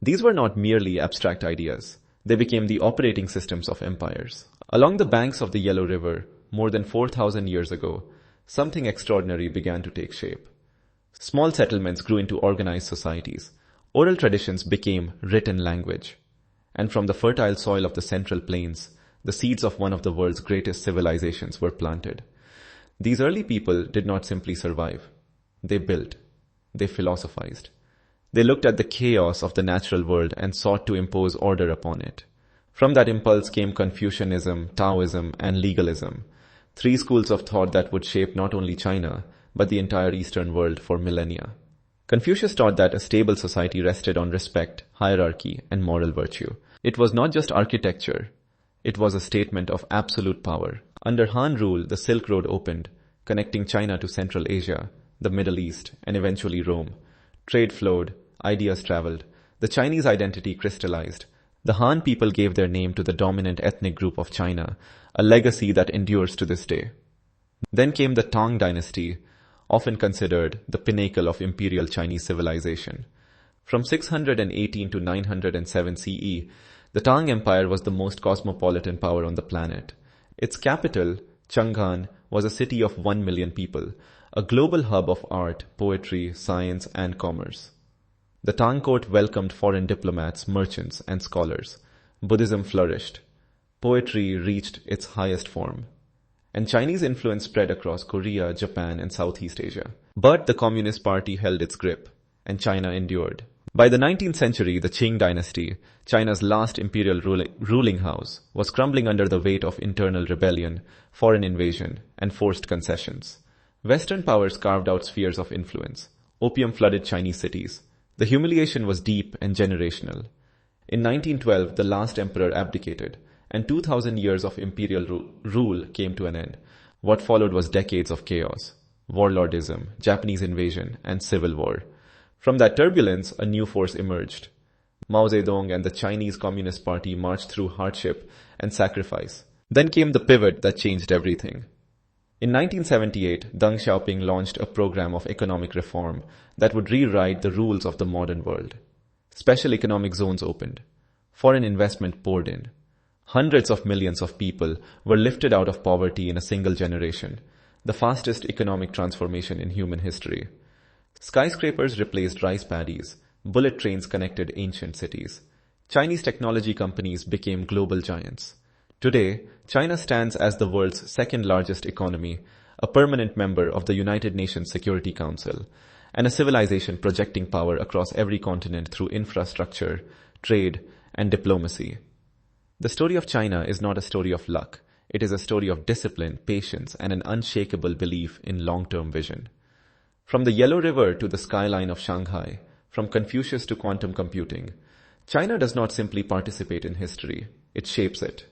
These were not merely abstract ideas. They became the operating systems of empires. Along the banks of the Yellow River, more than 4,000 years ago, something extraordinary began to take shape. Small settlements grew into organized societies. Oral traditions became written language. And from the fertile soil of the Central Plains, the seeds of one of the world's greatest civilizations were planted. These early people did not simply survive. They built. They philosophized. They looked at the chaos of the natural world and sought to impose order upon it. From that impulse came Confucianism, Taoism, and legalism, three schools of thought that would shape not only China, but the entire Eastern world for millennia. Confucius taught that a stable society rested on respect, hierarchy, and moral virtue. It was not just architecture. It was a statement of absolute power. Under Han rule, the Silk Road opened, connecting China to Central Asia, the Middle East, and eventually Rome. Trade flowed, ideas traveled, the Chinese identity crystallized. The Han people gave their name to the dominant ethnic group of China, a legacy that endures to this day. Then came the Tang dynasty, often considered the pinnacle of imperial Chinese civilization. From 618 to 907 CE, the Tang Empire was the most cosmopolitan power on the planet. Its capital, Chang'an, was a city of 1 million people, a global hub of art, poetry, science, and commerce. The Tang court welcomed foreign diplomats, merchants, and scholars. Buddhism flourished. Poetry reached its highest form. And Chinese influence spread across Korea, Japan, and Southeast Asia. But the Communist Party held its grip, and China endured. By the 19th century, the Qing dynasty, China's last imperial ruling house, was crumbling under the weight of internal rebellion, foreign invasion, and forced concessions. Western powers carved out spheres of influence. Opium flooded Chinese cities. The humiliation was deep and generational. In 1912, the last emperor abdicated, and 2,000 years of imperial rule came to an end. What followed was decades of chaos, warlordism, Japanese invasion, and civil war. From that turbulence, a new force emerged. Mao Zedong and the Chinese Communist Party marched through hardship and sacrifice. Then came the pivot that changed everything. In 1978, Deng Xiaoping launched a program of economic reform that would rewrite the rules of the modern world. Special economic zones opened. Foreign investment poured in. Hundreds of millions of people were lifted out of poverty in a single generation, the fastest economic transformation in human history. Skyscrapers replaced rice paddies. Bullet trains connected ancient cities. Chinese technology companies became global giants. Today, China stands as the world's second largest economy, a permanent member of the United Nations Security Council, and a civilization projecting power across every continent through infrastructure, trade, and diplomacy. The story of China is not a story of luck. It is a story of discipline, patience, and an unshakable belief in long-term vision. From the Yellow River to the skyline of Shanghai, from Confucius to quantum computing, China does not simply participate in history, it shapes it.